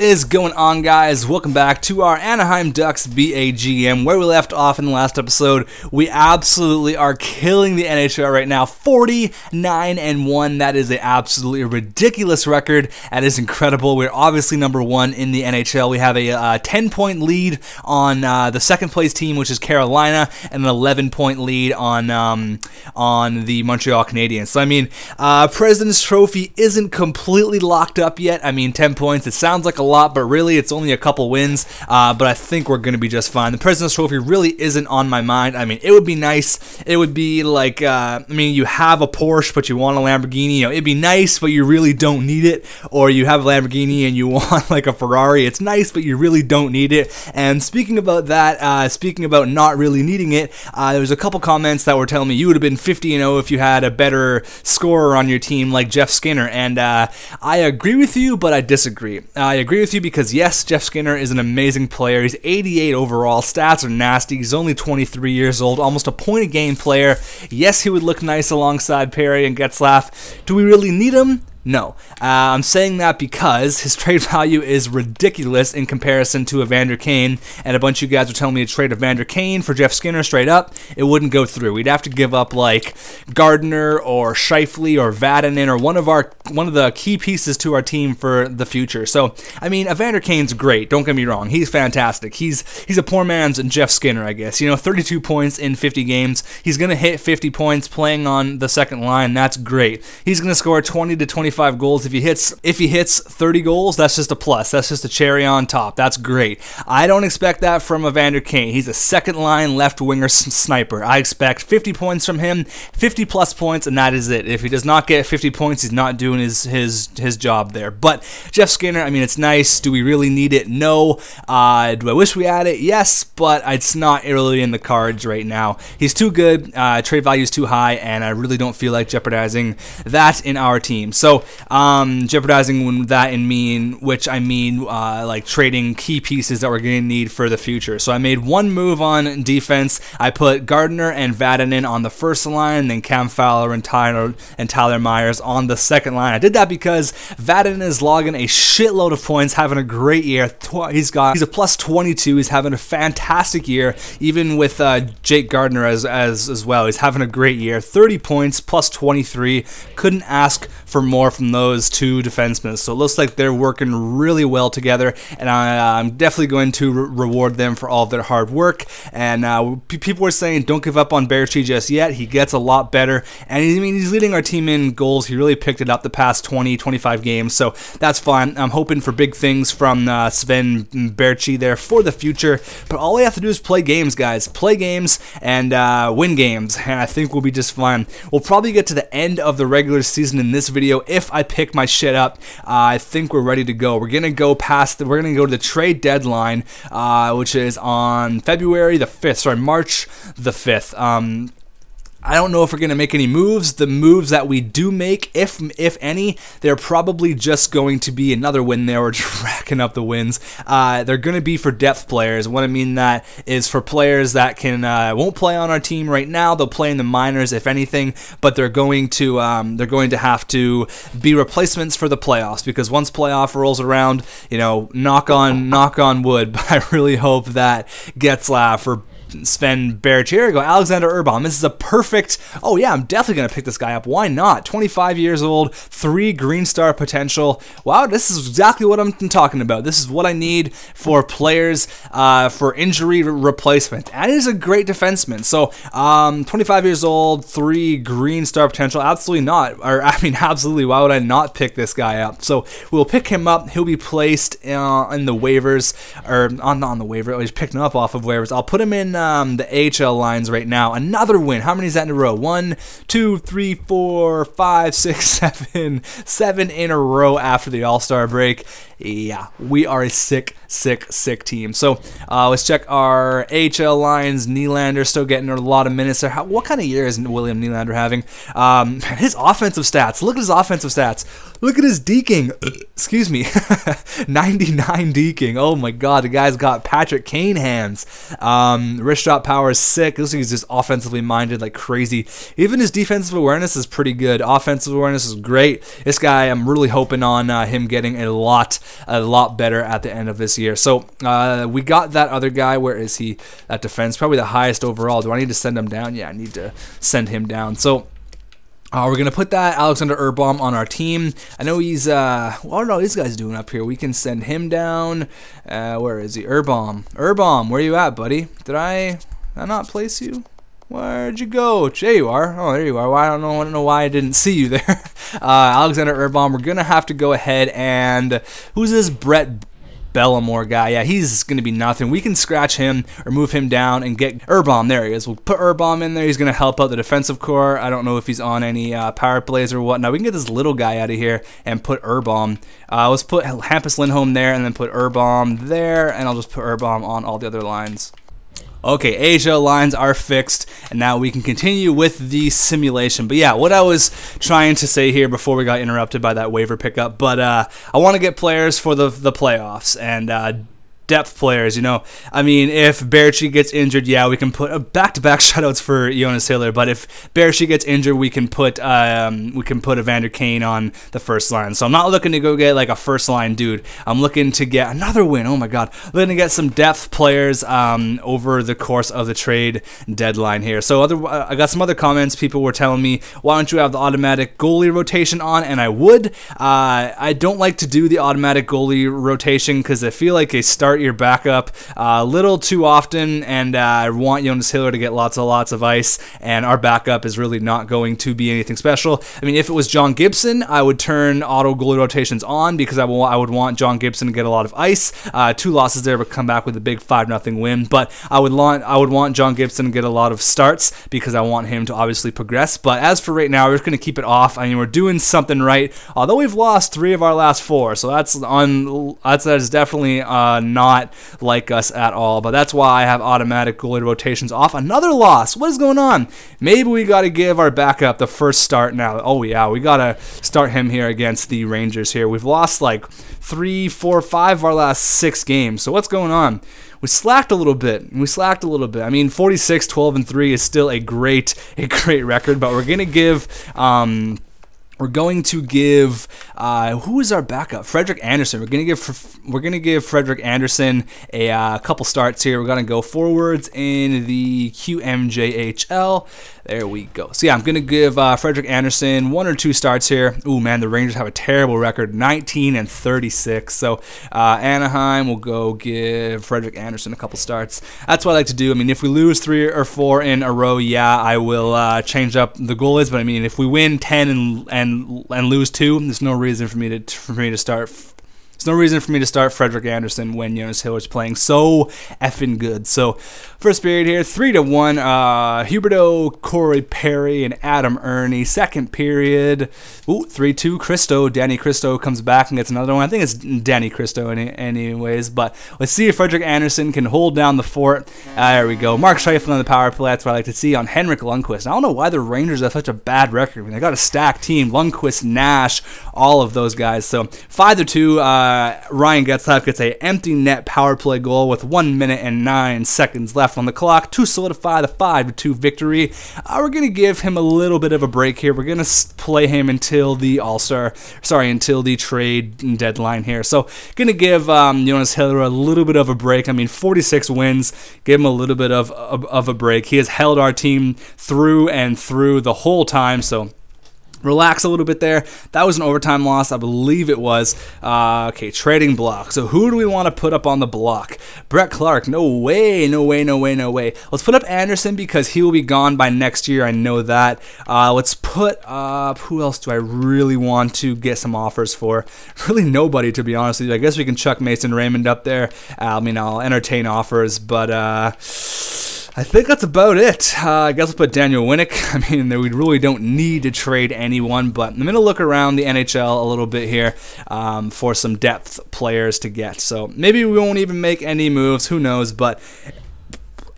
is going on, guys? Welcome back to our Anaheim Ducks BAGM. Where we left off in the last episode, we absolutely are killing the NHL right now. 49-1. That is an absolutely ridiculous record. That is incredible. We're obviously #1 in the NHL. We have a 10-point lead on the second place team, which is Carolina, and an 11-point lead on the Montreal Canadiens. So I mean, President's Trophy isn't completely locked up yet. I mean, 10 points, it sounds like a lot, but really it's only a couple wins, but I think we're going to be just fine. The President's Trophy really isn't on my mind. I mean, it would be nice. It would be like, I mean, you have a Porsche, but you want a Lamborghini. You know, it'd be nice, but you really don't need it. Or you have a Lamborghini and you want like a Ferrari. It's nice, but you really don't need it. And speaking about that, speaking about not really needing it, there was a couple comments that were telling me you would have been 50-0 if you had a better scorer on your team like Jeff Skinner. And I agree with you, but I disagree. I agree with you because, yes, Jeff Skinner is an amazing player. He's 88 overall. Stats are nasty. He's only 23 years old, almost a point-a-game player. Yes, he would look nice alongside Perry and Getzlaf. Do we really need him? No. I'm saying that because his trade value is ridiculous in comparison to Evander Kane, and a bunch of you guys were telling me to trade Evander Kane for Jeff Skinner straight up. It wouldn't go through. We'd have to give up like Gardner or Scheifele or Vatanen or one of the key pieces to our team for the future. So, I mean, Evander Kane's great. Don't get me wrong. He's fantastic. He's a poor man's Jeff Skinner, I guess. You know, 32 points in 50 games. He's going to hit 50 points playing on the second line. That's great. He's going to score 20 to 25 goals. If he hits 30 goals, that's just a plus. That's just a cherry on top. That's great. I don't expect that from Evander Kane. He's a second line left winger sniper. I expect 50 points from him, 50 plus points, and that is it. If he does not get 50 points, he's not doing his job there. But Jeff Skinner, I mean, it's nice. Do we really need it? No. Do I wish we had it? Yes, but it's not really in the cards right now. He's too good. Trade value is too high, and I really don't feel like jeopardizing that in our team. So jeopardizing that in which I mean like trading key pieces that we're going to need for the future. So I made one move on defense. I put Gardner and Vatanen on the first line, and then Cam Fowler and Tyler Myers on the second line. I did that because Vatanen is logging a shitload of points, having a great year. He's a plus 22. He's having a fantastic year, even with Jake Gardner as well. He's having a great year. 30 points, plus 23. Couldn't ask for more from those two defensemen. So it looks like they're working really well together, and I'm definitely going to reward them for all of their hard work. And people were saying don't give up on Berchi just yet. He gets a lot better, and he's leading our team in goals. He really picked it up the past 20-25 games, so that's fine. I'm hoping for big things from Sven Berchi there for the future, but all we have to do is play games, guys. Play games and win games, and I think we'll be just fine. We'll probably get to the end of the regular season in this video if I pick my shit up. I think we're ready to go. We're gonna go to the trade deadline, which is on February the 5th. Sorry, March the 5th. I don't know if we're going to make any moves. The moves that we do make, if any, they're probably just going to be another win there. We're just racking up the wins. They're going to be for depth players. What I mean that is for players that won't play on our team right now. They'll play in the minors, if anything, but they're going to have to be replacements for the playoffs, because once playoff rolls around, you know, knock on wood, but I really hope that Getzlaf or Sven Berchi. Here we go, Alexander Urban. This is a perfect, oh yeah, I'm definitely going to pick this guy up. Why not? 25 years old, 3 green star potential. Wow, this is exactly what I'm talking about. This is what I need for players for injury replacement. And he's a great defenseman. So 25 years old, 3 green star potential. Absolutely not. Or I mean, absolutely, why would I not pick this guy up? So we'll pick him up. He'll be placed in the waivers, or not on the waiver. He's picking up off of waivers. I'll put him in the AHL lines right now. Another win. How many is that in a row? 1, 2, 3, 4, 5, 6, 7. 7 in a row after the All-Star break. Yeah, we are a sick team. So let's check our AHL lines. Nylander still getting a lot of minutes there. What kind of year is William Nylander having? His offensive stats. Look at his offensive stats. Look at his deking. Excuse me. 99 deking. Oh my God, the guy's got Patrick Kane hands. wrist shot power is sick. Looks like he's just offensively minded like crazy. Even his defensive awareness is pretty good. Offensive awareness is great. This guy, I'm really hoping on him getting a lot better at the end of this year. So we got that other guy. Where is he? That defense, probably the highest overall. Do I need to send him down? Yeah, I need to send him down. So we're going to put that Alexander Urbom on our team. I know he's, I don't know what this guy's doing up here. We can send him down. Where is he? Urbom, where you at, buddy? Did I not place you? Where'd you go? There you are. Oh, there you are. Well, I don't know why I didn't see you there. Alexander Urbom, we're going to have to go ahead and, who's this Brett Bellamore guy? Yeah, he's going to be nothing. We can scratch him or move him down and get Urbom. There he is. We'll put Urbom in there. He's going to help out the defensive core. I don't know if he's on any power plays or whatnot. We can get this little guy out of here and put Urbom. Let's put Hampus Lindholm there and then put Urbom there, and I'll just put Urbom on all the other lines. Okay, AHL lines are fixed, and now we can continue with the simulation. But yeah, what I was trying to say here before we got interrupted by that waiver pickup, but I want to get players for the playoffs, and depth players, you know. I mean, if Berchi gets injured, yeah, we can put back-to-back shutouts for Jonas Hiller. But if Berchi gets injured, we can put Evander Kane on the first line. So I'm not looking to go get like a first line dude. I'm looking to get another win. Oh my God, looking to get some depth players over the course of the trade deadline here. So I got some other comments. People were telling me, why don't you have the automatic goalie rotation on? And I would. I don't like to do the automatic goalie rotation because I feel like they start your backup a little too often, and I want Jonas Hiller to get lots of ice, and our backup is really not going to be anything special. I mean, if it was John Gibson, I would turn auto goalie rotations on because I would want John Gibson to get a lot of ice. 2 losses there, but come back with a big 5-0 win. But I would want John Gibson to get a lot of starts because I want him to obviously progress. But as for right now, we're just going to keep it off. I mean, we're doing something right, although we've lost 3 of our last 4, so that is definitely not like us at all. But that's why I have automatic goalie rotations off. Another loss. What is going on? Maybe we got to give our backup the first start now. Oh yeah, we got to start him here against the Rangers here. We've lost like 3, 4, 5 of our last 6 games. So what's going on? We slacked a little bit. I mean, 46, 12, and 3 is still a great record, but we're going to give who is our backup? Frederick Anderson. We're gonna give Frederick Anderson a couple starts here. We're gonna go forwards in the QMJHL. There we go. So yeah, I'm gonna give Frederick Anderson 1 or 2 starts here. Ooh man, the Rangers have a terrible record, 19 and 36. So Anaheim will go give Frederick Anderson a couple starts. That's what I like to do. I mean, if we lose 3 or 4 in a row, yeah, I will change up the goalies. But I mean, if we win 10 and lose 2, there's no reason for me to start. There's no reason for me to start Frederick Anderson when Jonas Hiller is playing so effing good. So first period here, 3-1. Huberto, Corey Perry, and Adam Ernie. Second period, 3-2. Cristo, Danny Cristo comes back and gets another one. I think it's Danny Cristo anyways. But let's see if Frederick Anderson can hold down the fort. There we go. Mark Scheifele on the power play. That's what I like to see on Henrik Lundqvist. I don't know why the Rangers have such a bad record. I mean, they got a stacked team. Lundqvist, Nash, all of those guys. So 5-2. Ryan Getzlaf gets a empty net power play goal with 1 minute and 9 seconds left on the clock to solidify the 5-2 victory. We're going to give him a little bit of a break here. We're going to play him until the until the trade deadline here. So going to give Jonas Hiller a little bit of a break. I mean, 46 wins. Give him a little bit of a break. He has held our team through and through the whole time, so relax a little bit there. That was an overtime loss, I believe it was. Okay, trading block. So who do we want to put up on the block? Brett Clark. No way. Let's put up Anderson because he will be gone by next year. I know that. Let's put up, who else do I really want to get some offers for? Really nobody, to be honest with you. I guess we can chuck Mason Raymond up there. I mean, I'll entertain offers, but I think that's about it. I guess we'll put Daniel Winnick. I mean, we really don't need to trade anyone, but I'm going to look around the NHL a little bit here for some depth players to get. So maybe we won't even make any moves. Who knows? But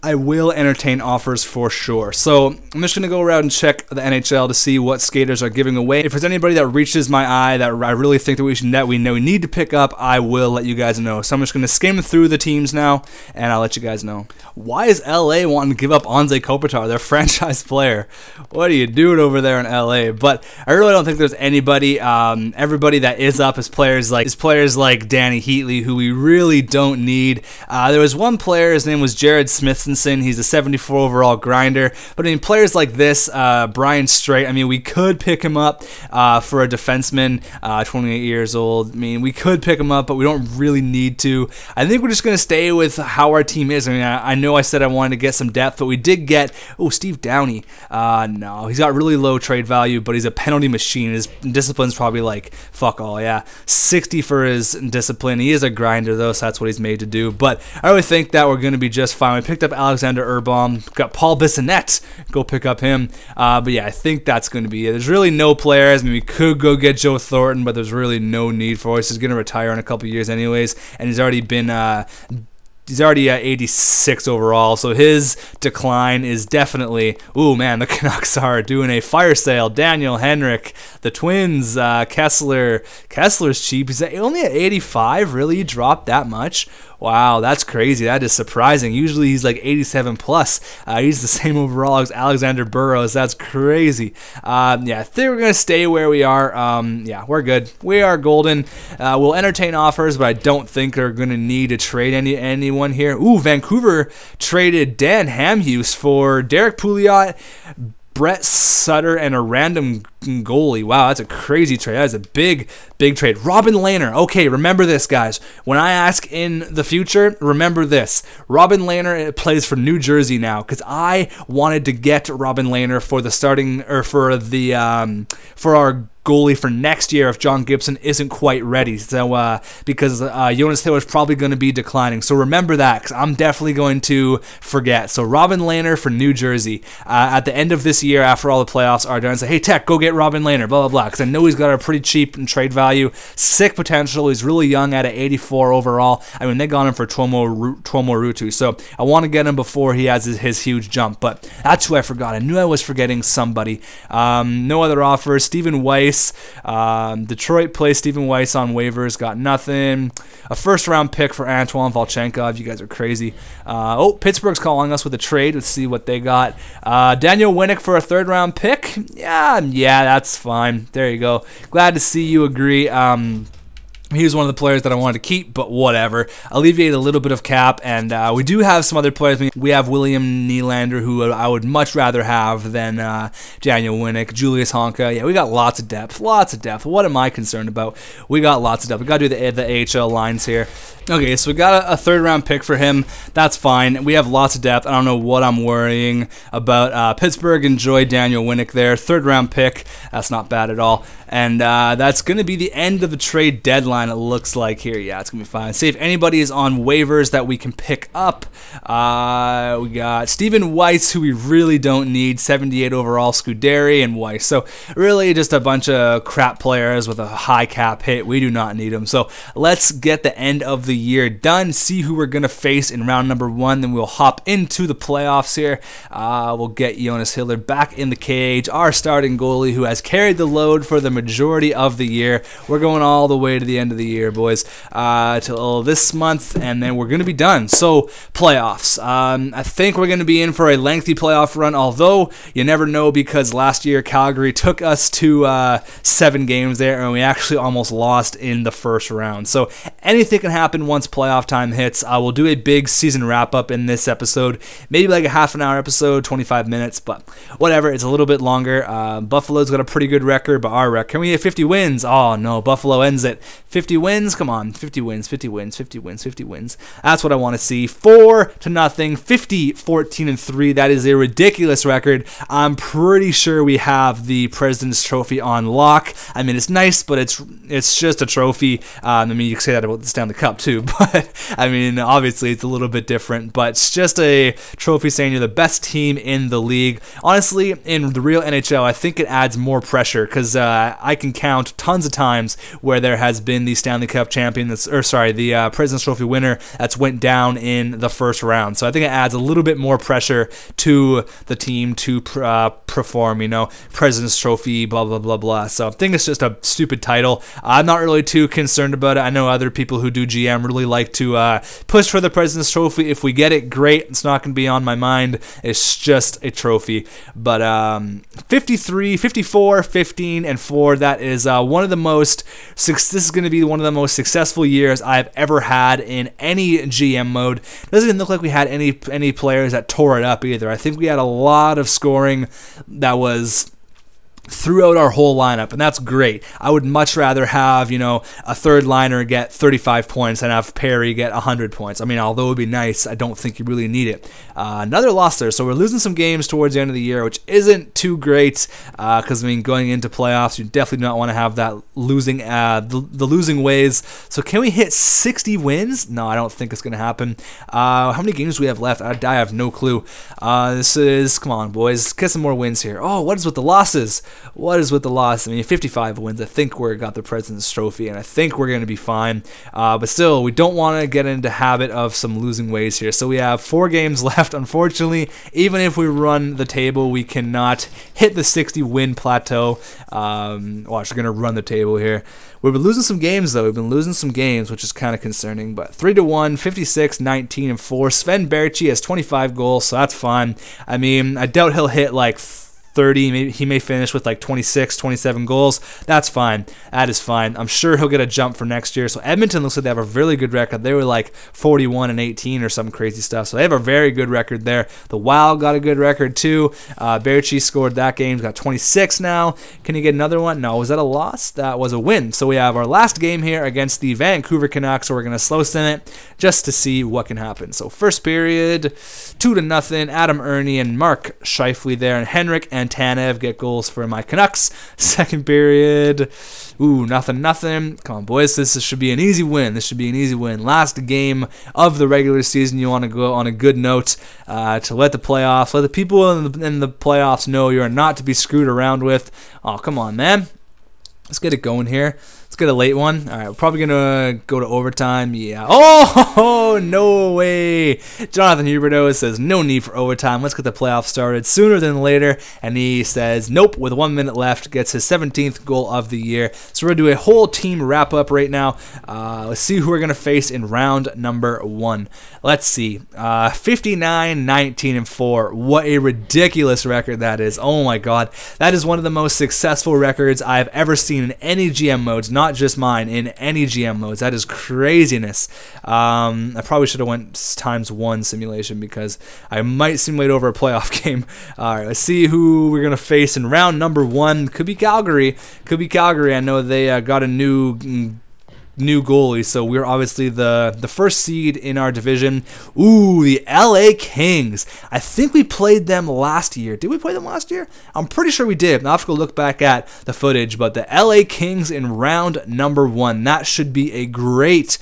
I will entertain offers for sure. So I'm just going to go around and check the NHL to see what skaters are giving away. If there's anybody that reaches my eye that I really think that we need to pick up, I will let you guys know. So I'm just going to skim through the teams now, and I'll let you guys know. Why is LA wanting to give up Anze Kopitar, their franchise player? What are you doing over there in LA? But I really don't think there's anybody. Everybody that is up is players like Danny Heatley, who we really don't need. There was one player, his name was Jared Smithson. He's a 74 overall grinder. But I mean, players like this, Brian Strait, I mean, we could pick him up for a defenseman, 28 years old. I mean, we could pick him up, but we don't really need to. I think we're just going to stay with how our team is. I mean, I know I said I wanted to get some depth, but we did get, Steve Downey. No, he's got really low trade value, but he's a penalty machine. His discipline's probably like, fuck all, yeah. 60 for his discipline. He is a grinder, though, so that's what he's made to do. But I really think that we're going to be just fine. We picked up Alexander Urban, got Paul Bissonnette, go pick up him. But yeah, I think that's going to be it. There's really no players. I mean, we could go get Joe Thornton, but there's really no need for us. He's going to retire in a couple years anyways, and he's already been he's already at 86 overall, so his decline is definitely... Ooh, man, the Canucks are doing a fire sale. Daniel Henrik, the Twins, Kessler. Kessler's cheap. He's only at 85? Really? You dropped that much? Wow, that's crazy. That is surprising. Usually he's like 87 plus. He's the same overall as Alexander Burrows. That's crazy. Yeah, I think we're going to stay where we are. Yeah, we're good. We are golden. We'll entertain offers, but I don't think they're going to need to trade anyone here. Ooh, Vancouver traded Dan Hamhuis for Derek Pouliot, Brett Sutter, and a random goalie. Wow, that's a crazy trade. That is a big trade. Robin Lehner. Okay, remember this, guys. When I ask in the future, remember this. Robin Lehner plays for New Jersey now because I wanted to get Robin Lehner for the starting, or for the for our goalie for next year if John Gibson isn't quite ready. So because Jonas Taylor's probably going to be declining. So remember that, because I'm definitely going to forget. So Robin Lehner for New Jersey. At the end of this year, after all the playoffs are done, say, hey, Tech, go get Robin Lehner, blah, blah, blah. Because I know he's got a pretty cheap and trade value. Sick potential. He's really young at 84 overall. I mean, they got him for Tuomo Ruutu. So I want to get him before he has his huge jump. But that's who I forgot. I knew I was forgetting somebody. No other offers. Stephen Weiss. Detroit placed Stephen Weiss on waivers, got nothing. A first-round pick for Antoine Volchenkov. You guys are crazy. Pittsburgh's calling us with a trade. Let's see what they got. Daniel Winnick for a third-round pick. Yeah, that's fine. There you go. Glad to see you agree. He was one of the players that I wanted to keep, but whatever. Alleviate a little bit of cap, and we do have some other players. We have William Nylander, who I would much rather have than Daniel Winnick, Julius Honka. Yeah, we got lots of depth, What am I concerned about? We got lots of depth. We got to do the AHL lines here. Okay, so we got a third-round pick for him. That's fine. We have lots of depth. I don't know what I'm worrying about. Pittsburgh enjoyed Daniel Winnick there. Third-round pick. That's not bad at all. And that's going to be the end of the trade deadline, it looks like here. Yeah, it's going to be fine. See if anybody is on waivers that we can pick up. We got Stephen Weiss, who we really don't need. 78 overall, Scuderi and Weiss. So really just a bunch of crap players with a high cap hit. We do not need them. So let's get the end of the year done, see who we're going to face in round number 1, then we'll hop into the playoffs here. We'll get Jonas Hiller back in the cage, our starting goalie who has carried the load for the majority of the year. We're going all the way to the end of the year, boys, till this month, and then we're going to be done. So playoffs. I think we're going to be in for a lengthy playoff run, although you never know, because last year Calgary took us to 7 games there, and we actually almost lost in the first round. So anything can happen once playoff time hits. We'll do a big season wrap-up in this episode, maybe like a half-an-hour episode, 25 minutes, but whatever, it's a little bit longer. Buffalo's got a pretty good record, but our record, can we get 50 wins? Oh, no, Buffalo ends it. 50 wins? Come on, 50 wins, 50 wins, 50 wins, 50 wins. That's what I want to see. 4-0, 50, 14-3. That is a ridiculous record. I'm pretty sure we have the President's Trophy on lock. I mean, it's nice, but it's just a trophy. I mean, you can say that about the Stanley Cup too, but I mean, obviously it's a little bit different, but it's just a trophy saying you're the best team in the league. Honestly, in the real NHL, I think it adds more pressure, because I can count tons of times where there has been the Stanley Cup champion, the President's Trophy winner that's went down in the first round. So I think it adds a little bit more pressure to the team to perform, you know, President's Trophy, blah, blah, blah, blah. So I think it's just a stupid title. I'm not really too concerned about it. I know other people who do GM really like to push for the President's Trophy. If we get it, great. It's not going to be on my mind. It's just a trophy. But 53, 54, 15, and 4, that is one of the most, this is going to be one of the most successful years I've ever had in any GM mode. Doesn't even look like we had any players that tore it up either. I think we had a lot of scoring that was throughout our whole lineup, and that's great. I would much rather have, you know, a third liner get 35 points than have Perry get 100 points. I mean, although it would be nice, I don't think you really need it. Another loss there, so we're losing some games towards the end of the year, which isn't too great, because I mean, going into playoffs, you definitely do not want to have that losing, the losing ways. So can we hit 60 wins? No, I don't think it's going to happen. How many games do we have left? I have no clue. This is, come on, boys, get some more wins here. Oh, what is with the losses? What is with the loss? I mean, 55 wins. I think we got the President's Trophy, and I think we're going to be fine. But still, we don't want to get into habit of some losing ways here. So we have 4 games left. Unfortunately, even if we run the table, we cannot hit the 60-win plateau. Watch, we're going to run the table here. We've been losing some games, though. We've been losing some games, which is kind of concerning. But 3-1, 56, 19, and 4. Sven Berchi has 25 goals, so that's fine. I mean, I doubt he'll hit like 30, maybe he may finish with like 26, 27 goals. That's fine. That is fine. I'm sure he'll get a jump for next year. So Edmonton looks like they have a really good record. They were like 41 and 18 or some crazy stuff. So they have a very good record there. The Wild got a good record too. Berchi scored that game. He's got 26 now. Can he get another one? No. Was that a loss? That was a win. So we have our last game here against the Vancouver Canucks. So we're going to slow sim it just to see what can happen. So first period, 2-0. Adam Ernie and Mark Scheifele there, and Henrik and Tanev get goals for my Canucks. Second period, nothing. Come on, boys. This should be an easy win. This should be an easy win. Last game of the regular season. You want to go on a good note to let the playoffs, let the people in the playoffs know you are not to be screwed around with. Oh, come on, man. Let's get it going here. Let's get a late one. All right, we're probably going to go to overtime. Yeah. Oh, no way. Jonathan Huberto says, no need for overtime. Let's get the playoffs started sooner than later. And he says, nope, with 1 minute left, gets his 17th goal of the year. So we're going to do a whole team wrap-up right now. Let's see who we're going to face in round number 1. Let's see. 59, 19, and 4. What a ridiculous record that is. Oh, my God. That is one of the most successful records I've ever seen in any GM modes, not just mine, in any GM modes. That is craziness. I probably should have went ×1 simulation because I might simulate over a playoff game. All right, let's see who we're going to face in round number 1. Could be Calgary. Could be Calgary. I know they got a new goalie, so we're obviously the first seed in our division. Ooh, the LA Kings. I think we played them last year. Did we play them last year? I'm pretty sure we did. I'll have to go look back at the footage, but the LA Kings in round number 1. That should be a great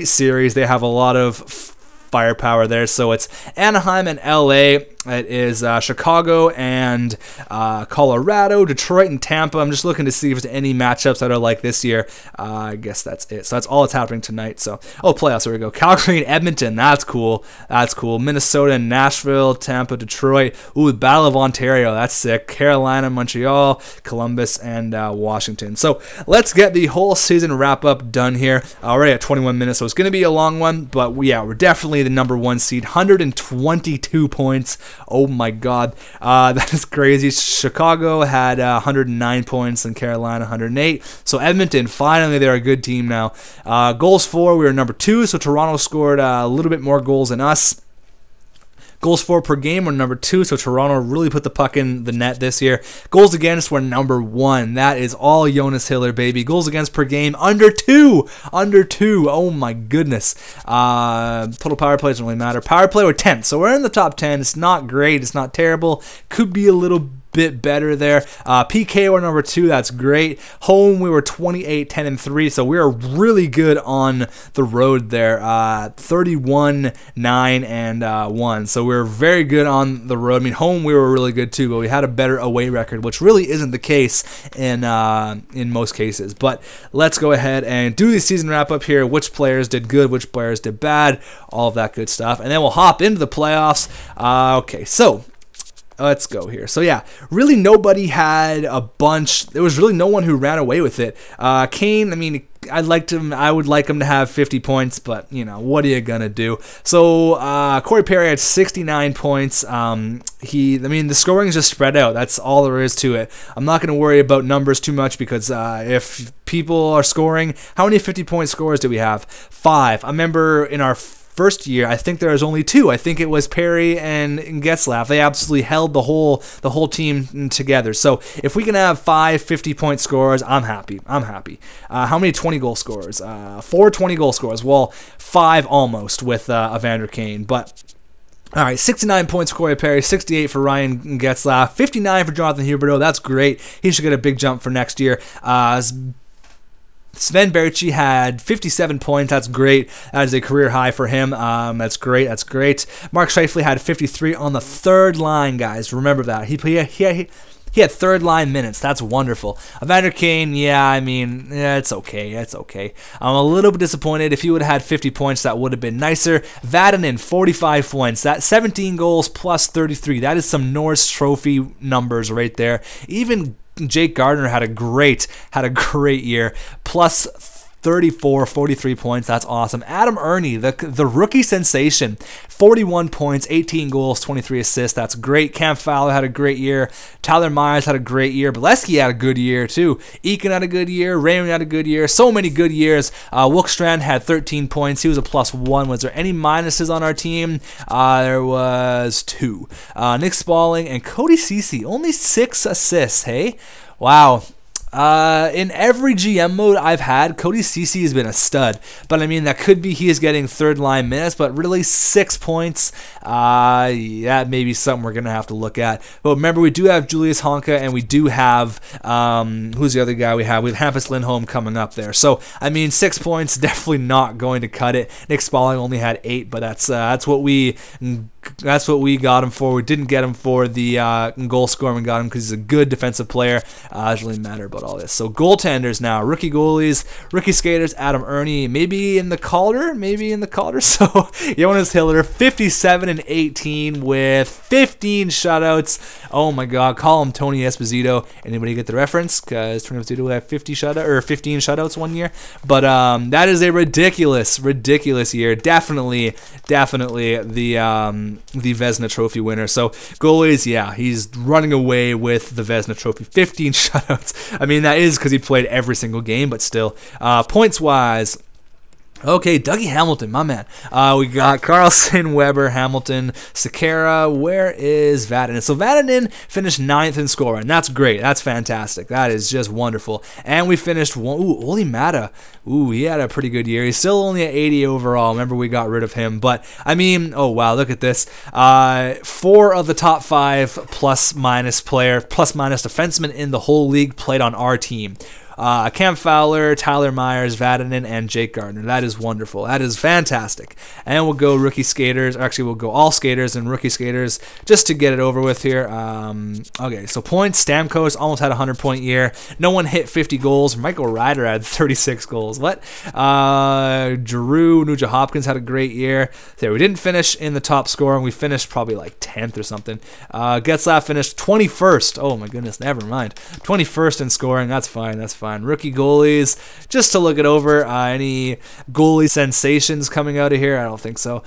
series. They have a lot of firepower there. So it's Anaheim and LA. It is Chicago and Colorado, Detroit and Tampa. I'm just looking to see if there's any matchups that are like this year. I guess that's it. So that's all that's happening tonight. So, playoffs. There we go. Calgary and Edmonton. That's cool. That's cool. Minnesota and Nashville, Tampa, Detroit. Ooh, the Battle of Ontario. That's sick. Carolina, Montreal, Columbus, and Washington. So let's get the whole season wrap up done here. Already at 21 minutes, so it's going to be a long one. But yeah, we're definitely the number 1 seed. 122 points. Oh my God, that is crazy. Chicago had 109 points and Carolina 108. So Edmonton, finally, they're a good team now. Goals for, we were number 2, so Toronto scored a little bit more goals than us. Goals for per game were number 2, so Toronto really put the puck in the net this year. Goals against were number 1. That is all Jonas Hiller, baby. Goals against per game, under 2. Under 2. Oh, my goodness. Total power plays don't really matter. Power play were 10th, so we're in the top 10. It's not great. It's not terrible. Could be a little bit better there. PK were number 2. That's great. Home, we were 28, 10, and 3. So we were really good on the road there. 31, 9, and 1. So we were very good on the road. I mean, home we were really good too, but we had a better away record, which really isn't the case in most cases. But let's go ahead and do the season wrap up here. Which players did good, which players did bad, all of that good stuff, and then we'll hop into the playoffs. Okay, so let's go here. So yeah, really nobody had a bunch. There was really no one who ran away with it. Kane, I mean, I would like him to have 50 points, but you know, what are you gonna do? So Corey Perry had 69 points. I mean, the scoring is just spread out. That's all there is to it. I'm not gonna worry about numbers too much because if people are scoring, how many 50-point scorers do we have? 5. I remember in our first year, I think there was only 2. I think it was Perry and Getzlaf. They absolutely held the whole team together. So if we can have 5 50-point scorers, I'm happy. I'm happy. How many 20-goal scorers? 4 20-goal scorers. Well, 5 almost with Evander Kane, but. All right, 69 points for Corey Perry, 68 for Ryan Getzlaf, 59 for Jonathan Huberdeau. That's great. He should get a big jump for next year. Sven Berchi had 57 points. That's great. That is a career high for him. That's great. That's great. Mark Scheifele had 53 on the third line, guys. Remember that. He had third line minutes. That's wonderful. Evander Kane, yeah, I mean, yeah, it's okay. It's okay. I'm a little bit disappointed. If he would have had 50 points, that would have been nicer. Vatanen, 45 points. That 17 goals plus 33. That is some Norris Trophy numbers right there. Even Jake Gardiner had a great year. Plus 34, 43 points. That's awesome. Adam Ernie, the rookie sensation, 41 points, 18 goals, 23 assists. That's great. Cam Fowler had a great year. Tyler Myers had a great year. Bolesky had a good year too. Eakin had a good year. Raymond had a good year. So many good years. Wilkstrand had 13 points. He was a +1. Was there any minuses on our team? There was 2. Nick Spaulding and Cody Ceci, only 6 assists. Hey, wow. In every GM mode I've had, Cody Ceci has been a stud. But I mean, that could be he is getting third line minutes, but really 6 points, that may be something we're going to have to look at. But remember, we do have Julius Honka, and we do have, who's the other guy we have? We have Hampus Lindholm coming up there. So, I mean, 6 points, definitely not going to cut it. Nick Spaulding only had 8, but that's what we got him for. We didn't get him for the goal scoring. We got him because he's a good defensive player. It doesn't really matter about all this. So goaltenders now, rookie goalies, rookie skaters, Adam Ernie, maybe in the Calder. So Jonas Hiller, 57 and 18 with 15 shutouts. Oh my God, call him Tony Esposito. Anybody get the reference? Because Tony Esposito had 15 shutouts one year. But that is a ridiculous year. Definitely the Vezina Trophy winner. So goalies, yeah, he's running away with the Vezina Trophy. 15 shutouts. I mean, that is because he played every single game, but still. Points wise, okay, Dougie Hamilton, my man. We got Carlson, Weber, Hamilton, Sekera. Where is Vatanen? So Vatanen finished 9th in scoring. That's great. That's fantastic. That is just wonderful. And we finished one. Ooh, Oli Mata. Ooh, he had a pretty good year. He's still only at 80 overall. Remember, we got rid of him. But, I mean, oh, wow, look at this. 4 of the top 5 plus-minus defensemen in the whole league played on our team. Cam Fowler, Tyler Myers, Vatanen, and Jake Gardiner. That is wonderful. That is fantastic. And we'll go rookie skaters. Actually, we'll go all skaters and rookie skaters just to get it over with here. Okay, so points. Stamkos almost had a 100-point year. No one hit 50 goals. Michael Ryder had 36 goals. What? Giroux, Nugent Hopkins had a great year. There, we didn't finish in the top scoring. We finished probably like 10th or something. Getzlaf finished 21st. Oh my goodness, never mind. 21st in scoring. That's fine. That's fine. Rookie goalies, just to look it over. Any goalie sensations coming out of here? I don't think so.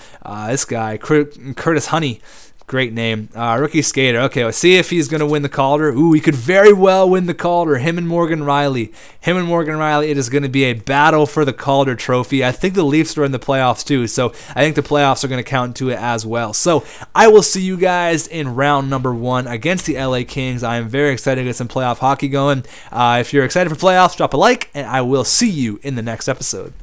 This guy, Curtis Honey, great name. Rookie skater. Okay, let's see if he's going to win the Calder. Ooh, he could very well win the Calder. Him and Morgan Riley. It is going to be a battle for the Calder trophy. I think the Leafs are in the playoffs too, so I think the playoffs are going to count to it as well. So I will see you guys in round number 1 against the LA Kings. I am very excited to get some playoff hockey going. If you're excited for playoffs, drop a like, and I will see you in the next episode.